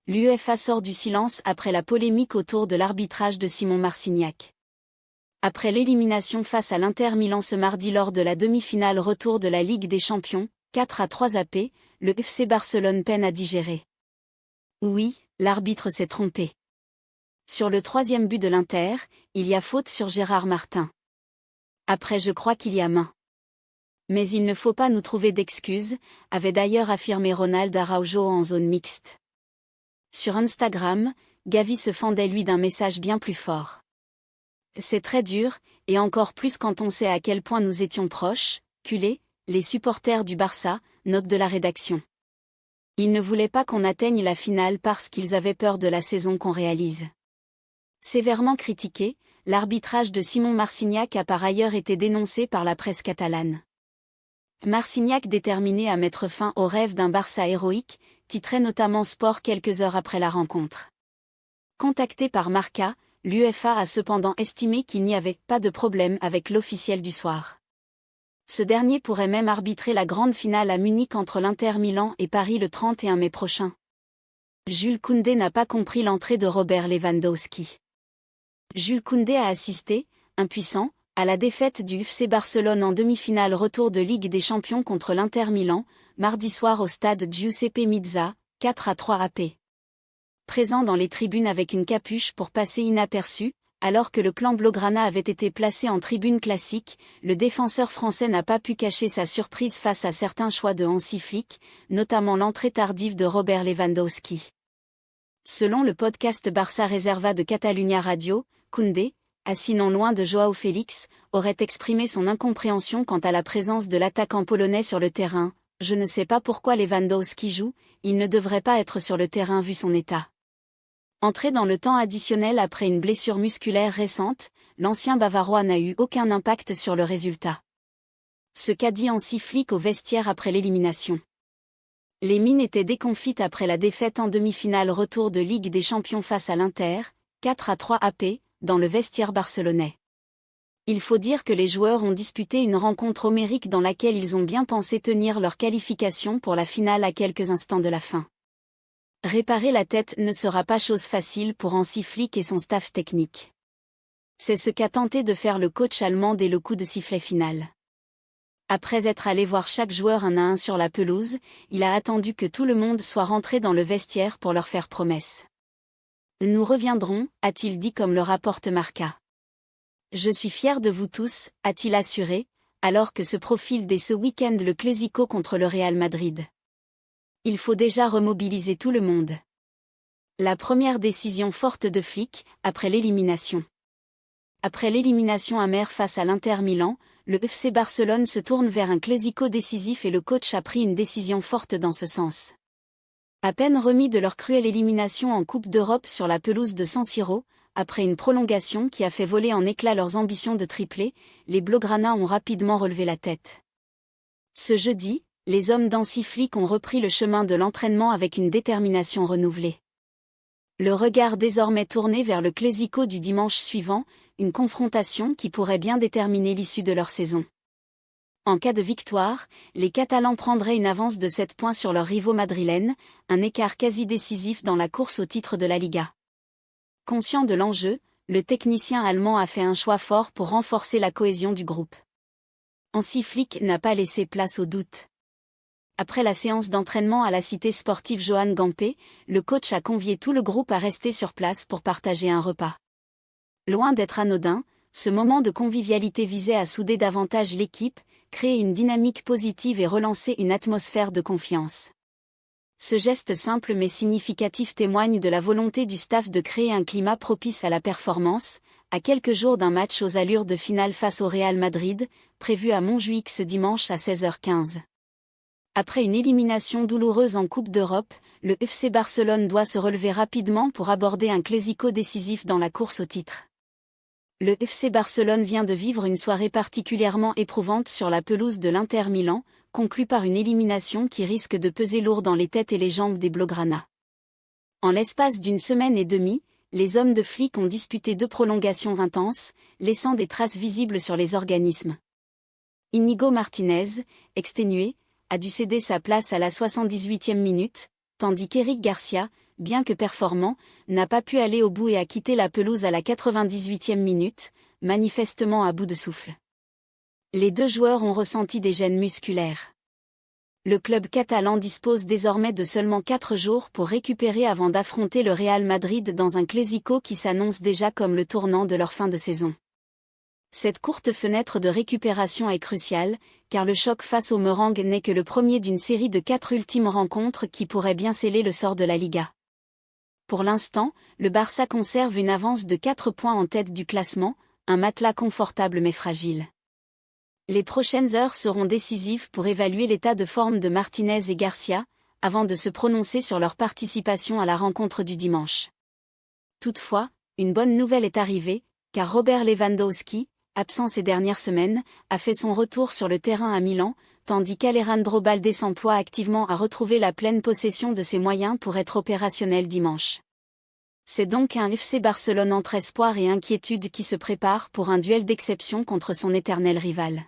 L'UEFA sort du silence après la polémique autour de l'arbitrage de Simon Marcignac. Après l'élimination face à l'Inter Milan ce mardi lors de la demi-finale retour de la Ligue des Champions, 4-3 AP, le FC Barcelone peine à digérer. Oui, l'arbitre s'est trompé. Sur le troisième but de l'Inter, il y a faute sur Gérard Martin. Après je crois qu'il y a main. Mais il ne faut pas nous trouver d'excuses, avait d'ailleurs affirmé Ronald Araujo en zone mixte. Sur Instagram, Gavi se fendait lui d'un message bien plus fort. C'est très dur, et encore plus quand on sait à quel point nous étions proches, culés, les supporters du Barça, note de la rédaction. Ils ne voulaient pas qu'on atteigne la finale parce qu'ils avaient peur de la saison qu'on réalise. Sévèrement critiqué, l'arbitrage de Simon Marcignac a par ailleurs été dénoncé par la presse catalane. Marcignac déterminé à mettre fin au rêve d'un Barça héroïque, titrait notamment Sport quelques heures après la rencontre. Contacté par Marca, l'UEFA a cependant estimé qu'il n'y avait pas de problème avec l'officiel du soir. Ce dernier pourrait même arbitrer la grande finale à Munich entre l'Inter Milan et Paris le 31 mai prochain. Jules Koundé n'a pas compris l'entrée de Robert Lewandowski. Jules Koundé a assisté, impuissant, à la défaite du FC Barcelone en demi-finale retour de Ligue des Champions contre l'Inter Milan, mardi soir au stade Giuseppe Meazza, 4-3 AP. Présent dans les tribunes avec une capuche pour passer inaperçu, alors que le clan Blaugrana avait été placé en tribune classique, le défenseur français n'a pas pu cacher sa surprise face à certains choix de Hansi Flick, notamment l'entrée tardive de Robert Lewandowski. Selon le podcast Barça Reserva de Catalunya Radio, Koundé, assis non loin de Joao Félix, aurait exprimé son incompréhension quant à la présence de l'attaquant polonais sur le terrain. « Je ne sais pas pourquoi Lewandowski joue, il ne devrait pas être sur le terrain vu son état. » Entré dans le temps additionnel après une blessure musculaire récente, l'ancien Bavarois n'a eu aucun impact sur le résultat. Ce qu'a dit Hansi Flick au vestiaire après l'élimination. Les mines étaient déconfites après la défaite en demi-finale retour de Ligue des Champions face à l'Inter, 4-3 AP, dans le vestiaire barcelonais. Il faut dire que les joueurs ont disputé une rencontre homérique dans laquelle ils ont bien pensé tenir leur qualification pour la finale à quelques instants de la fin. Réparer la tête ne sera pas chose facile pour Hansi Flick et son staff technique. C'est ce qu'a tenté de faire le coach allemand dès le coup de sifflet final. Après être allé voir chaque joueur un à un sur la pelouse, il a attendu que tout le monde soit rentré dans le vestiaire pour leur faire promesse. « Nous reviendrons », a-t-il dit comme le rapporte Marca. « Je suis fier de vous tous », a-t-il assuré, alors que se profile dès ce week-end le Clásico contre le Real Madrid. Il faut déjà remobiliser tout le monde. La première décision forte de Flick, après l'élimination. Après l'élimination amère face à l'Inter Milan, le FC Barcelone se tourne vers un Clásico décisif et le coach a pris une décision forte dans ce sens. À peine remis de leur cruelle élimination en Coupe d'Europe sur la pelouse de San Siro, après une prolongation qui a fait voler en éclats leurs ambitions de triplé, les Blaugrana ont rapidement relevé la tête. Ce jeudi, les hommes d'Hansi Flick ont repris le chemin de l'entraînement avec une détermination renouvelée. Le regard désormais tourné vers le Clásico du dimanche suivant, une confrontation qui pourrait bien déterminer l'issue de leur saison. En cas de victoire, les Catalans prendraient une avance de 7 points sur leurs rivaux madrilènes, un écart quasi décisif dans la course au titre de la Liga. Conscient de l'enjeu, le technicien allemand a fait un choix fort pour renforcer la cohésion du groupe. Hansi Flick n'a pas laissé place au doute. Après la séance d'entraînement à la cité sportive Johan Gamper, le coach a convié tout le groupe à rester sur place pour partager un repas. Loin d'être anodin, ce moment de convivialité visait à souder davantage l'équipe, créer une dynamique positive et relancer une atmosphère de confiance. Ce geste simple mais significatif témoigne de la volonté du staff de créer un climat propice à la performance, à quelques jours d'un match aux allures de finale face au Real Madrid, prévu à Montjuïc ce dimanche à 16h15. Après une élimination douloureuse en Coupe d'Europe, le FC Barcelone doit se relever rapidement pour aborder un Clásico décisif dans la course au titre. Le FC Barcelone vient de vivre une soirée particulièrement éprouvante sur la pelouse de l'Inter Milan, conclue par une élimination qui risque de peser lourd dans les têtes et les jambes des Blaugrana. En l'espace d'une semaine et demie, les hommes de Flick ont disputé 2 prolongations intenses, laissant des traces visibles sur les organismes. Íñigo Martínez, exténué, a dû céder sa place à la 78e minute, tandis qu'Éric Garcia, bien que performant, n'a pas pu aller au bout et a quitté la pelouse à la 98e minute, manifestement à bout de souffle. Les deux joueurs ont ressenti des gênes musculaires. Le club catalan dispose désormais de seulement 4 jours pour récupérer avant d'affronter le Real Madrid dans un Clásico qui s'annonce déjà comme le tournant de leur fin de saison. Cette courte fenêtre de récupération est cruciale, car le choc face au Merengue n'est que le premier d'une série de 4 ultimes rencontres qui pourraient bien sceller le sort de la Liga. Pour l'instant, le Barça conserve une avance de 4 points en tête du classement, un matelas confortable mais fragile. Les prochaines heures seront décisives pour évaluer l'état de forme de Martinez et Garcia, avant de se prononcer sur leur participation à la rencontre du dimanche. Toutefois, une bonne nouvelle est arrivée, car Robert Lewandowski, absent ces dernières semaines, a fait son retour sur le terrain à Milan, tandis qu'Alejandro Balde s'emploie activement à retrouver la pleine possession de ses moyens pour être opérationnel dimanche. C'est donc un FC Barcelone entre espoir et inquiétude qui se prépare pour un duel d'exception contre son éternel rival.